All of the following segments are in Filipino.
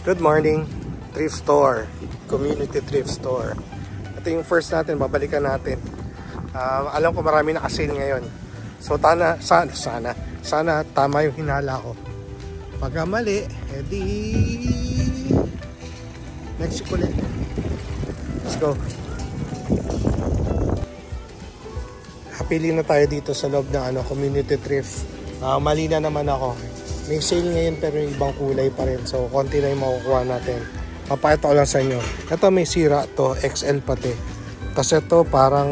Good morning, thrift store, community thrift store. Ito yung first natin, babalikan natin. Alam ko marami naka-sale ngayon. So sana tama yung hinala ko. Pagka mali, edi next week ulit. Let's go. Pili na tayo dito sa loob ng community thrift. Mali na naman ako. May sale ngayon pero yung ibang kulay pa rin. So konti na yung makukuha natin. Papakita ko lang sa inyo. Ito may sira to, XL pati. Tapos ito parang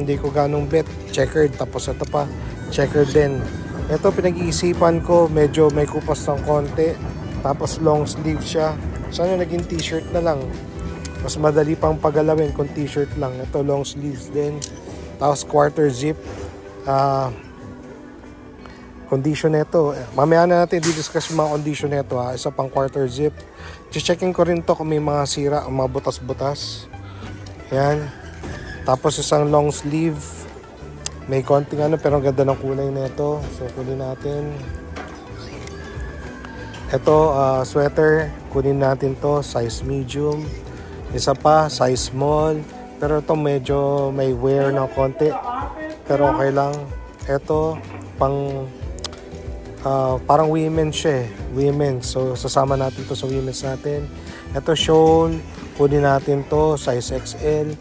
hindi ko ganong bet. Checkered. Tapos ito pa, checkered din. Ito pinag-iisipan ko, medyo may kupas ng konti. Tapos long sleeve siya. Sana naging t-shirt na lang. Mas madali pang pagalawin kung t-shirt lang. Ito long sleeves din. Tapos quarter zip. Condition nito. Mamaya na natin di-discuss yung mga condition nito. Isa pang quarter zip. Checking ko rin to kung may mga sira, mga butas-butas. Yan. Tapos isang long sleeve. May konting pero ang ganda ng kulay nito. So kunin natin. Ito sweater. Kunin natin to. Size medium. Isa pa size small. Pero ito medyo may wear ng konti. Pero okay lang. Ito pang parang women siya eh. Women. So sasama natin to sa women's natin. Ito shawl. Kunin natin to. Size XL.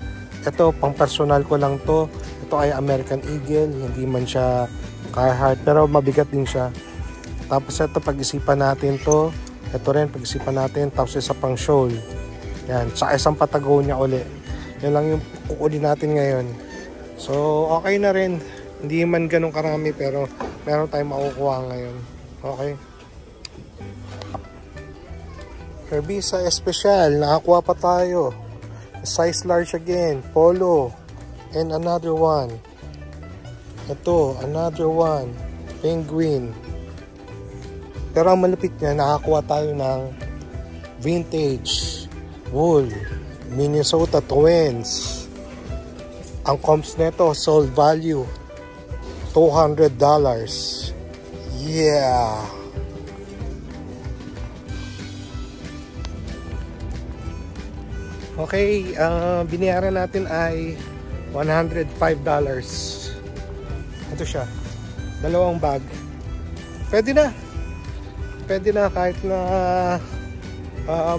Ito pang personal ko lang to. Ito ay American Eagle. Hindi man siya Carhartt. Pero mabigat din siya. Tapos ito pag-isipan natin to. Ito rin pag-isipan natin. Tapos isa pang shawl. Yan. Sa isang Patagonia uli. Yan lang yung kukunin natin ngayon. So, okay na rin. Hindi man ganun karami pero meron tayong makukuha ngayon. Okay. Herbisa Espesyal. Nakakuha pa tayo. Size large again. Polo. And another one. Ito. Another one. Penguin. Pero ang malapit niya, nakakuha tayo ng vintage wool. Minnesota Twins. Ang comps nito sold value $200. Yeah. Okay, binayaran natin ay $105. Ito siya. Dalawang bag. Pwede na. Pwede na kahit na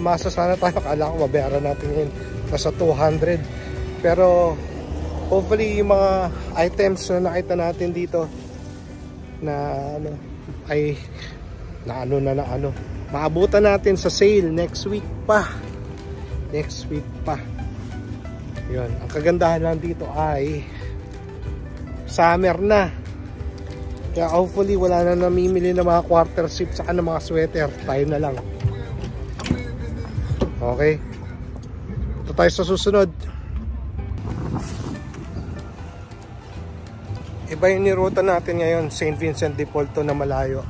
masasana tayo. Akala ko mabayaran natin yun nasa 200. Pero hopefully yung mga items na nakita natin dito na ay maabutan natin sa sale next week pa. Yun. Ang kagandahan lang dito ay summer na. Kaya hopefully wala na namimili ng mga quarter zip saka ng mga sweater. Tayo na lang. Okay. Ito tayo sa susunod. Iba yung niruta natin ngayon. St. Vincent de Paul to na malayo.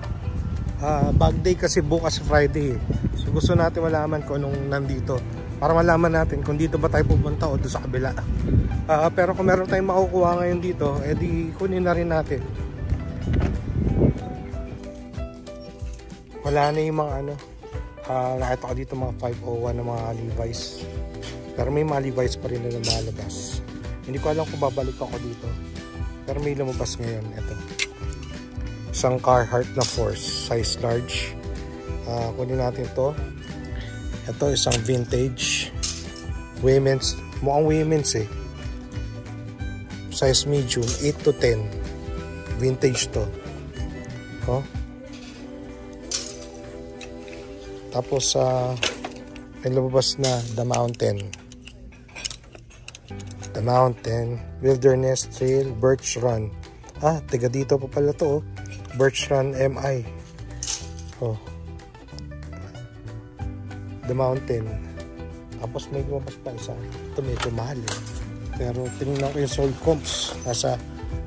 Bag day kasi bukas Friday. So gusto natin malaman kung anong nandito. Para malaman natin kung dito ba tayo pupunta o doon sa kabila. Pero kung meron tayong makukuha ngayon dito, edi kunin na rin natin. Wala na yung mga nakita ko dito mga 501 na mga Levi's. Pero may mga Levi's pa rin na lumalabas. Hindi ko alam kung babalik ako dito. Pero may lumabas ngayon. Ito. Isang Carhartt na Force. Size large. Kunin natin to. Ito isang vintage. Women's. Mukhang women's eh. Size medium. 8 to 10. Vintage to. Oh. Tapos may lumabas na The Mountain. The Mountain, Wilderness Trail, Birch Run. Tiga dito pa pala to. Birch Run MI. Oh. The Mountain. Tapos may lumabas pa isa. Ito medyo mahal eh. Pero tinignan ko yung sold comps. Nasa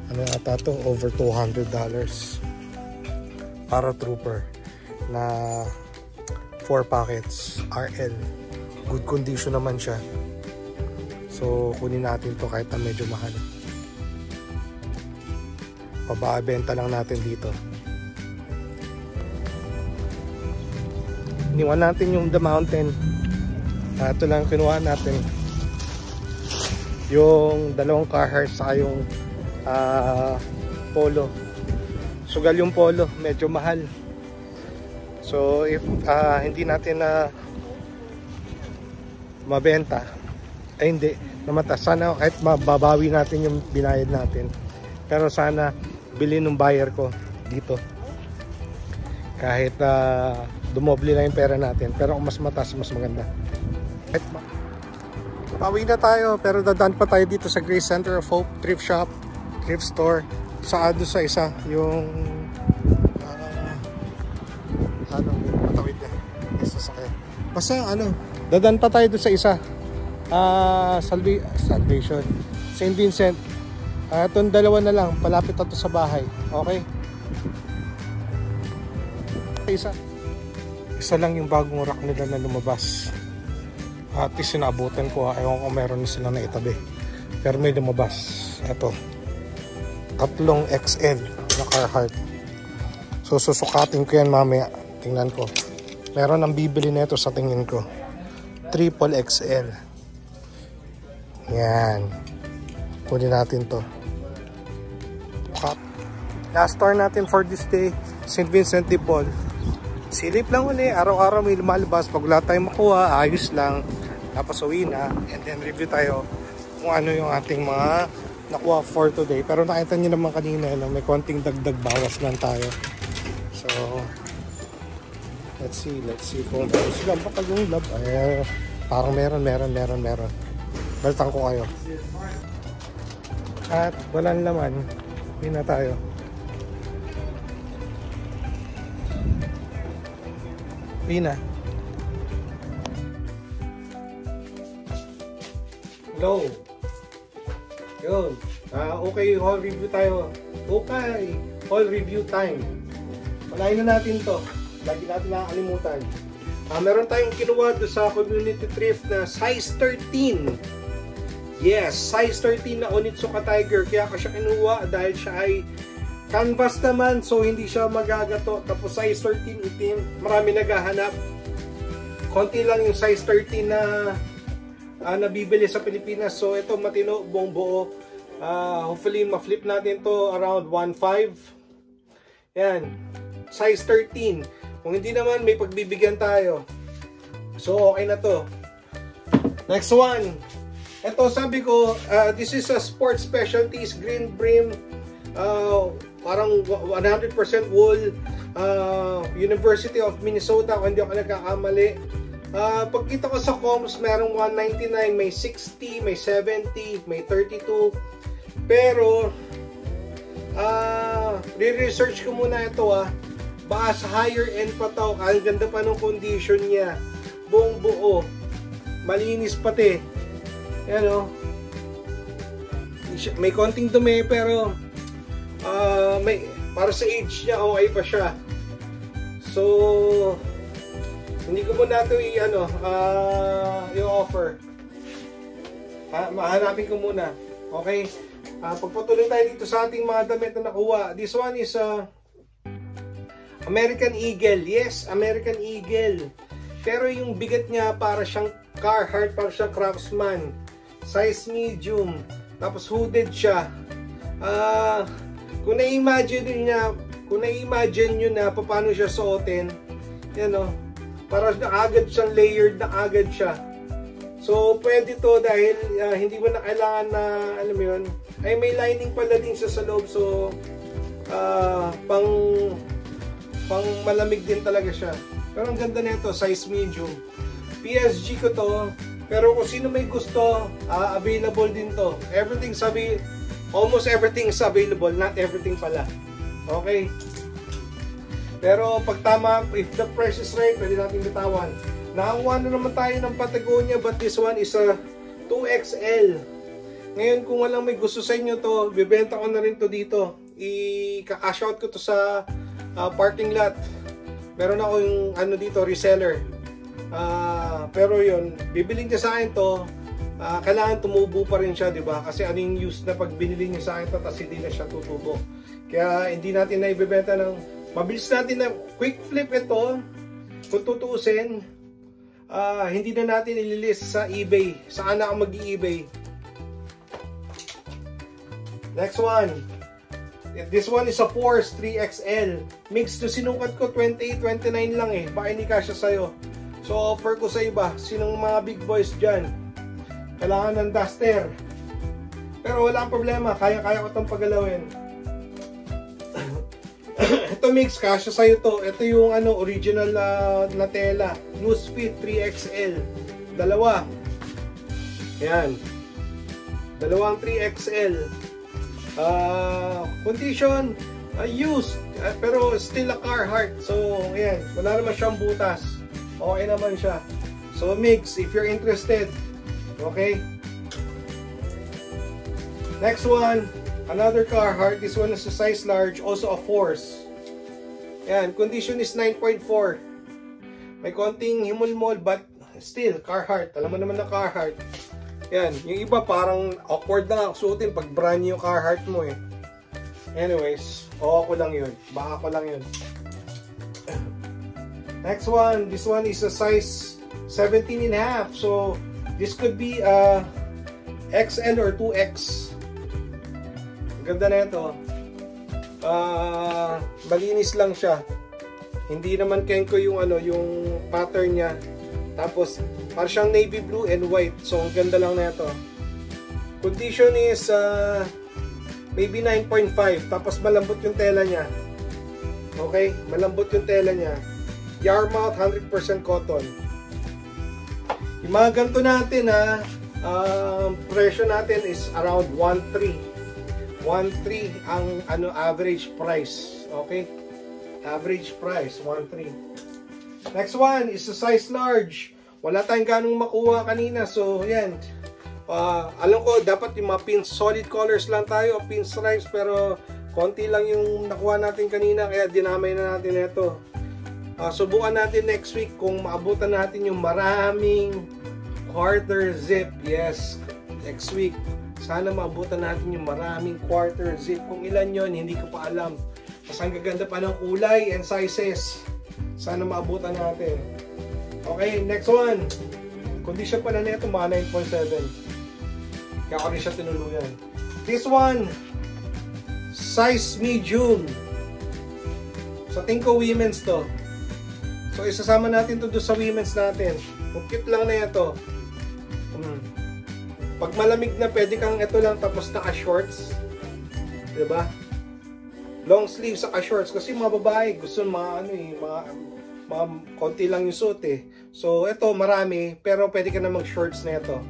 ata to, over $200. Para trooper na 4 packets RL. Good condition naman siya. So kunin natin to kahit na medyo mahal. Pababenta lang natin dito. iniwan natin yung The Mountain. Ito lang kinuha natin. Yung dalawang Carhartt sa yung Polo. Sugal yung Polo, medyo mahal. So if hindi natin na mabenta, ay hindi namata, sana kahit mababawi natin yung binayad natin, pero sana bilhin ng buyer ko dito kahit dumoble lang yung pera natin, pero kung mas mataas mas maganda. Pauwi na tayo, pero dadaan pa tayo dito sa Grace Center of Hope thrift shop, thrift store sa sa isa yung matawid na isa sa kaya. Basta dadaan pa tayo doon sa isa, Salvation, St. Vincent. Itong dalawa na lang, palapit na to sa bahay. Okay, isa lang yung bagong rack nila na lumabas. At least sinabutan ko, ewan ko meron na sila na itabi, pero may lumabas. Ito, 3 XL na Carhartt. So susukatin ko yan mamaya, tingnan ko. Meron ang bibili nito sa tingin ko, 3 XL. Yan, kunin natin to. Last store natin for this day, St. Vincent de Paul. Silip lang uli, araw-araw may lumalabas. Pag wala tayong makuha, ayos lang. Tapos uwi na, and then review tayo kung ano yung ating mga nakuha for today. Pero nakita nyo naman kanina, may konting dagdag bawas lang tayo. So let's see kung sila bakal yung lab. Parang meron. Balitan ko kayo. At walang laman, hindi na tayo. Pina. Hello. Yun. Okay, haul review tayo. Okay, haul review time. Palain na natin to. Lagi natin nakakalimutan. Meron tayong kinuha doon sa community thrift na size 13. Yes, size 13 na Onitsuka Tiger. Kaya ko siya kinuha dahil siya ay canvas naman, so hindi siya magagato. Tapos size 13 itim, marami naghahanap. Konti lang yung size 13 na nabibili sa Pilipinas. So ito matino, buong buo. Hopefully ma-flip natin to around 1.5. Yan, size 13. Kung hindi naman, may pagbibigyan tayo. So okay na to. Next one. Ito sabi ko, this is a sports specialties green brim. Parang 100% wool, University of Minnesota, kung hindi ako nagkakamali. Pagkita ko sa comms, merong 199, may 60, may 70, may 32. Pero re-research ko muna ito baka sa higher end pa to. Ang ganda pa ng condition niya, buong buo, malinis pati. Yan may konting dumi, pero may, para sa age niya okay pa siya. So hindi ko muna ito i-offer. Mahanapin ko muna. Okay, pagpatuloy tayo dito sa ating mga damit na nakuha. This one is American Eagle. Yes, American Eagle, pero yung bigat niya para siyang Carhartt, para siyang Craftsman. Size medium, tapos hooded siya. Kung na-imagine nyo na paano siya suotin, yan para agad siyang layered na agad siya. So pwede to dahil hindi mo na kailangan na, alam mo yun, ay may lining pala din siya sa loob. So pang malamig din talaga siya. Pero ang ganda nito, size medium. PSG ko to, pero kung sino may gusto, available din to. Almost everything is available, not everything pala. Okay? Pero pag tama, if the price is right, pwede natin bitawan. Nakakuha na naman tayo ng Patagonia, but this one is a 2XL. Ngayon, kung walang may gusto sa inyo to, bibenta ko na rin to dito. I-cash out ko to sa parking lot. Meron ako yung dito, reseller. Pero yun, bibiling niya sa akin to, kailangan tumubo pa rin siya, di ba? Kasi ano yung use na pag binili niya sa akin to, tapos hindi na siya tutubo. Kaya hindi natin na ibebenta ng, mabilis natin na quick flip ito. kung tutuusin, hindi na natin ililist sa eBay. Saan na ako mag-eBay? Next one. This one is a Force 3XL. Mix to sinukat ko 28, 29 lang eh. Baka hindi kasya sa'yo. So offer ko sa iba. Sinong mga big boys dyan? Kailangan ng duster. Pero wala ang problema. Kaya-kaya ko itong pagalawin. Ito mix, kasya sa'yo to. Ito yung original na tela. Loose fit 3XL. Dalawa. Ayan. Dalawang 3XL. Condition used, pero still a Carhartt. So ayan, wala naman siyang butas. Okay naman siya. So mix if you're interested. Okay. Next one, another Carhartt. This one is a size large, also a Force. Ayan, condition is 9.4. May konting himulmol but still Carhartt. Alam mo naman na Carhartt. Yan, yung iba parang awkward na suotin pag brand new Carhartt mo eh. Anyways, ako lang yun. Baka ako lang yun. Next one, this one is a size 17.5. So, this could be XL or 2X. Ganda na ito. Malinis lang siya. Hindi naman kenko yung yung pattern niya. Tapos, parang siyang navy blue and white. So, ang ganda lang na ito. Condition is maybe 9.5. Tapos, malambot yung tela niya. Okay? Malambot yung tela niya. Yarmouth, 100% cotton. Yung mga ganito natin, presyo natin is around 1.3. 1.3 ang average price. Okay? Average price, 1.3. Next one is a size large. Wala tayong ganong makuha kanina. So, yan. Alam ko, dapat yung mga pins, solid colors lang tayo, pinstripes, pero konti lang yung nakuha natin kanina, kaya dinamay na natin ito. Subukan natin next week kung maabutan natin yung maraming quarter zip. Yes, next week. Sana maabutan natin yung maraming quarter zip. Kung ilan yon hindi ko pa alam. Mas ang gaganda pa ng kulay and sizes. Sana maabutan natin. Okay, next one. Condition pa na nito mga 9.7. Kaya ko rin siya tinuluyan. This one, size medium. Sa tingin ko women's to. So isasama natin to sa women's natin. Kung cute lang na ito. Pag malamig na, pwede kang ito lang tapos naka-shorts. Diba? Long sleeve saka shorts kasi mga babae gusto mga konti lang yung suot eh. So ito marami pero pwede ka na mag-shorts na ito.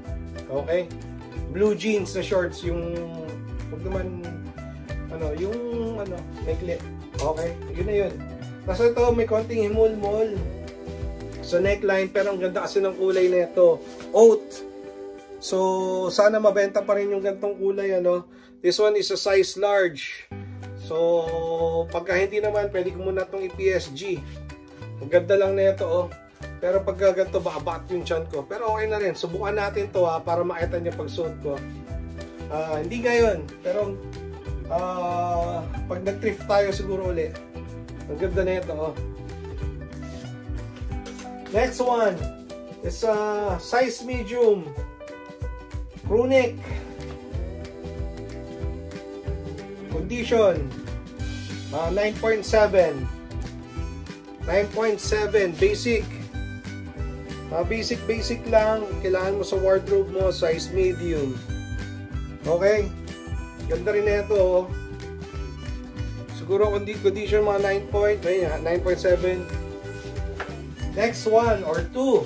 Okay? Blue jeans na shorts yung wag naman maikli. Okay? Yun na yun. Tapos ito may konting himulmol sa neckline pero ang ganda kasi ng kulay na ito. Oat. So sana mabenta pa rin yung gantong kulay This one is a size large. So, pagka hindi naman, pwede ko muna itong i-PSG. Ang ganda lang na ito, Pero pagka ganito, baabat yung chan ko. Pero okay na rin. Subukan natin to para makita niya pag suot ko. Hindi ngayon. Pero, pag nag-thrift tayo siguro ulit. Ang ganda na ito, Next one is size medium. Crew neck. Condition 9.7 basic. Basic lang. Kailangan mo sa wardrobe mo size medium. Okay, ganda rin na ito siguro condition mga 9.7. Next one or two,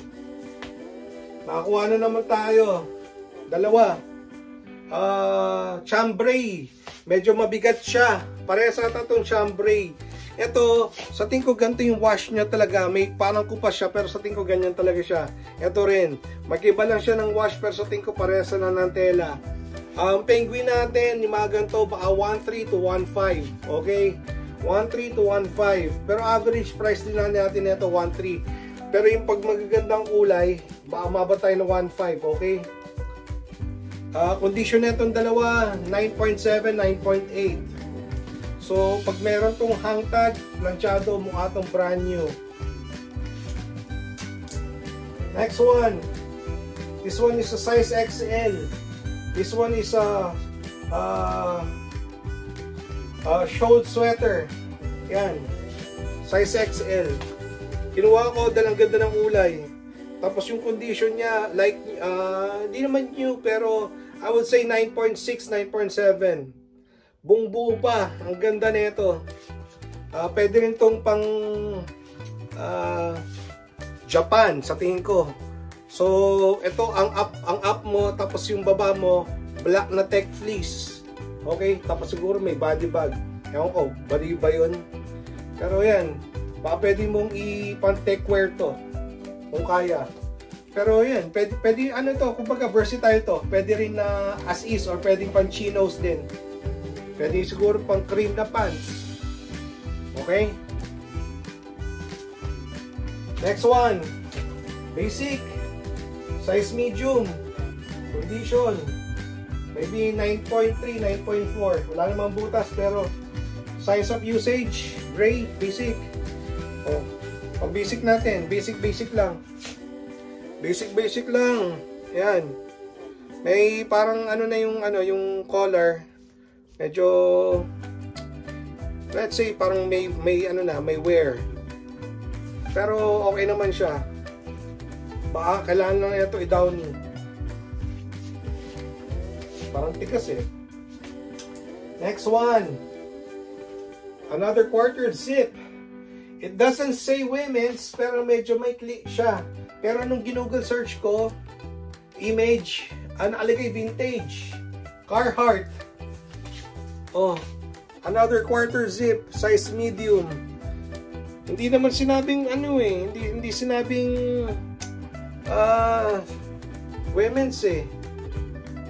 nakakuha na naman tayo. Dalawa. Chambray. Medyo mabigat siya. Parehas ata itong chambray. Ito, sa tingin ko ganito yung wash niya talaga. May parang kupas siya pero sa tingin ko ganyan talaga siya. Ito rin. Magkiba lang siya ng wash pero sa tingin ko parehas na ng tela. Penguin natin, yung mga ganito, baka 1.3 to 1.5. Okay? 1.3 to 1.5. Pero average price din natin ito 1.3. Pero yung pag magagandang kulay, baka mabatay na 1.5. Okay? Condition na itong dalawa, 9.7, 9.8. So, pag meron tong hang tag, planchado, mukha itong brand new. Next one. This one is a size XL. This one is a short sweater. Yan. Size XL. Kinuha ko dahil ang ganda ng kulay. Tapos yung condition niya, like, hindi naman new, pero I would say 9.6, 9.7. Buong-buo pa. Ang ganda nito. Pwede rin tong pang Japan sa tingin ko. So, ito ang up mo, tapos yung baba mo, black na tech fleece. Okay? Tapos siguro may body bag. Ewan ko, bali ba yun? Pero yan, baka pwede mong i-tech wear to. Kung kaya. Pero yan, pwede ano to, kumbaga versatile to. Pwede rin na as is or pwedeng pang chinos din. Pwede siguro pang cream na pants. Okay? Next one. Basic. Size medium. Condition. Maybe 9.3, 9.4. Wala namang butas pero size of usage. Gray. Basic. Oh. Pag basic natin. Basic lang. Basic lang. Yan. May parang ano na yung color. Medyo let's say parang may wear. Pero okay naman siya. Baka kailangan lang ito i-downy. Parang tigas eh. Next one. Another quarter zip. It doesn't say women's, pero medyo may click siya. Pero nung ginoogle search ko, image, nakalagay vintage. Carhartt. Oh, another quarter zip, size medium. Hindi naman sinabing hindi sinabing women's eh.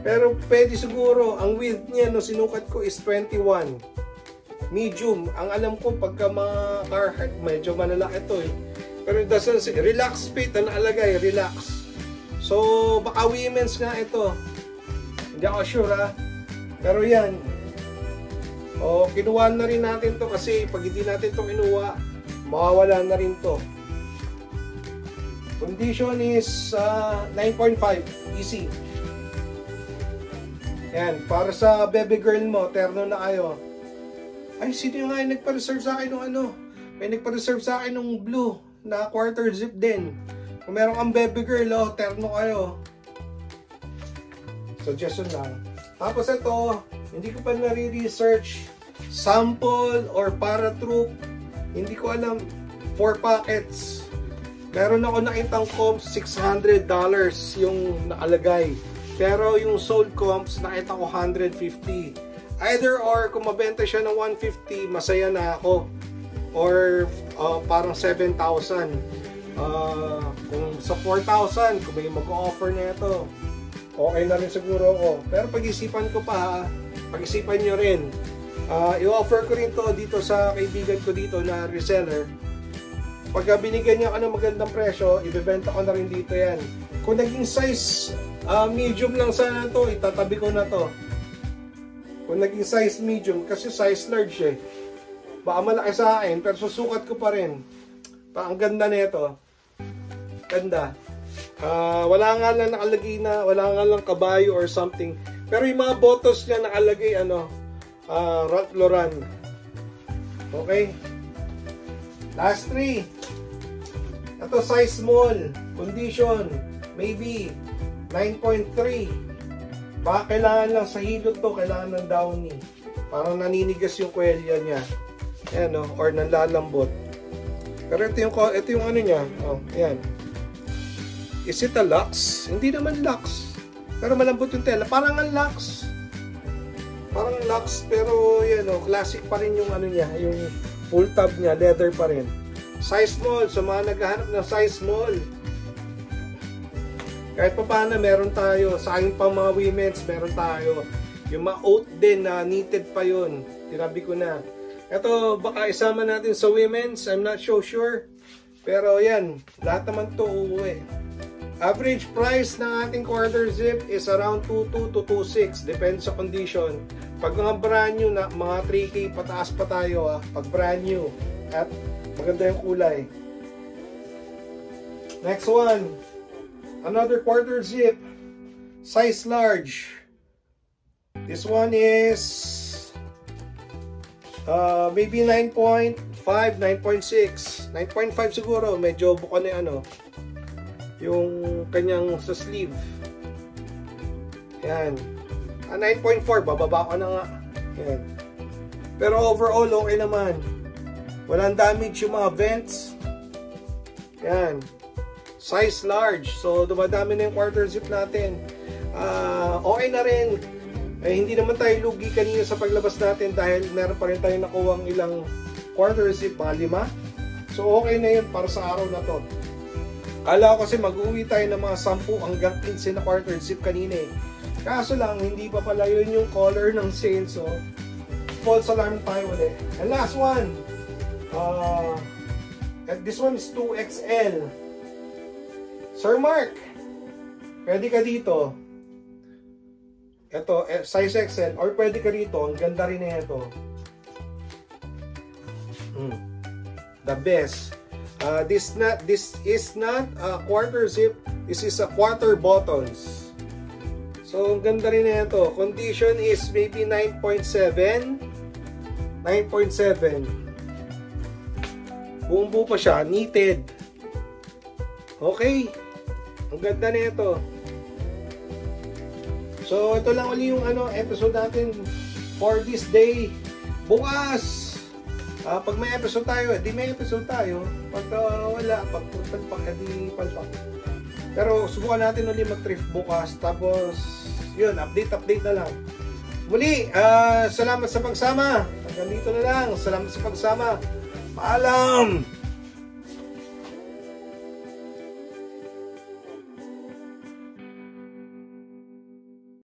Pero pwede siguro, ang width niya no sinukat ko is 21. Medium. Ang alam ko pagka mga Carhartt, medyo malalaki ito eh. Pero it doesn't say, relax fit ang nakalagay, relax. So, baka women's nga ito. Hindi ako sure ha. Pero yan. O, kinuha na rin natin to kasi pag hindi natin to kinuha, mawawala na rin to. Condition is 9.5. Easy. Yan. Para sa baby girl mo, terno na kayo. Ay, sino nga yung nagpa-reserve sa akin ng May nagpa-reserve sa akin ng blue na quarter zip din. Kung meron kang baby girl, terno kayo. Suggestion lang. Tapos ito, hindi ko pa nare-research. Sample or para troop. Hindi ko alam. 4 packets. Meron ako nakitang comps, $600 yung nakalagay. Pero yung sold comps, nakita ko $150. Either or, kung mabenta siya ng $150, masaya na ako. Or parang $7,000. Kung sa $4,000, kung may mag-offer na ito, okay na rin siguro ako. Pero pag-isipan ko pa, pag-isipan nyo rin. I-offer ko rin to dito sa kaibigan ko dito na reseller. Pagka binigyan niya ka ng magandang presyo, ibebenta ko na rin dito yan. Kung naging size medium lang sana to, itatabi ko na to. Kung naging size medium, kasi size large eh. Baka malaki sa akin, pero susukat ko pa rin. Ang ganda nito. Ganda. Wala nga lang nakalagay na, wala nga lang kabayo or something. Pero yung mga botos niya nakalagay, Ralph Lauren. Okay? Last 3. Ito size small. Condition. Maybe 9.3. Baka kailangan lang sa hilot to, kailangan ng downy. Parang naninigas yung kwelya niya. Ayan or nanlalambot. Pero ito yung ano niya. Oh, ayan. Is it a Lux? Hindi naman Lux. Pero malambot yung tela. Parang ang Lux. Parang Lux pero yan classic pa rin yung ano niya, yung full tab niya, leather pa rin. Size small, so mga naghahanap ng size small. Kahit pa paano meron tayo, sa akin pa mga women's, meron tayo. Yung mga oat din na knitted pa yun. Tinabi ko na. Ito, baka isama natin sa women's, I'm not so sure. Pero yan, lahat naman to uuwi. Average price ng ating quarter zip is around 22 to 26. Depends sa condition. Pag mga brand new, na mga 3K pataas pa tayo. Pag brand new. At maganda yung kulay. Next one. another quarter zip, size large. This one is maybe 9.5, 9.6, 9.5 siguro. Medyo buka na yung kanyang sa sleeve. Yan. 9.4, bababa ko na nga. Yan. Pero overall, okay naman. Walang damage yung mga vents. Yan. Size large. So, dumadami na yung quarter zip natin. Okay na rin. Hindi naman tayo lugi kanina sa paglabas natin dahil meron pa rin tayo nakuwang ilang quarter zip, mga 5. So, okay na yun para sa araw na to. Kala ko kasi mag-uwi tayo ng mga 10 hanggang 15 na quarter zip kanina eh. Kaso lang, hindi pa pala yun yung color ng sale. So, false alarm tayo ulit. And last one. This one is 2XL. Sir Mark, pwede ka dito. Ito, size XL. Or pwede ka rito. Ang ganda rin na ito. The best. This is not a quarter zip. This is a quarter buttons. So, ang ganda rin na ito. Condition is maybe 9.7. 9.7. Buong buo pa siya. Knitted. Okay. Ang ganda na ito. So, ito lang ulit yung episode natin for this day. Bukas! Pag may episode tayo, di may episode tayo. Pag wala, pag di palpak. Pero subukan natin ulit mag-thrift bukas. Tapos, yun, update na lang. Muli, salamat sa pagsama. Hanggang dito na lang. Salamat sa pagsama. Paalam!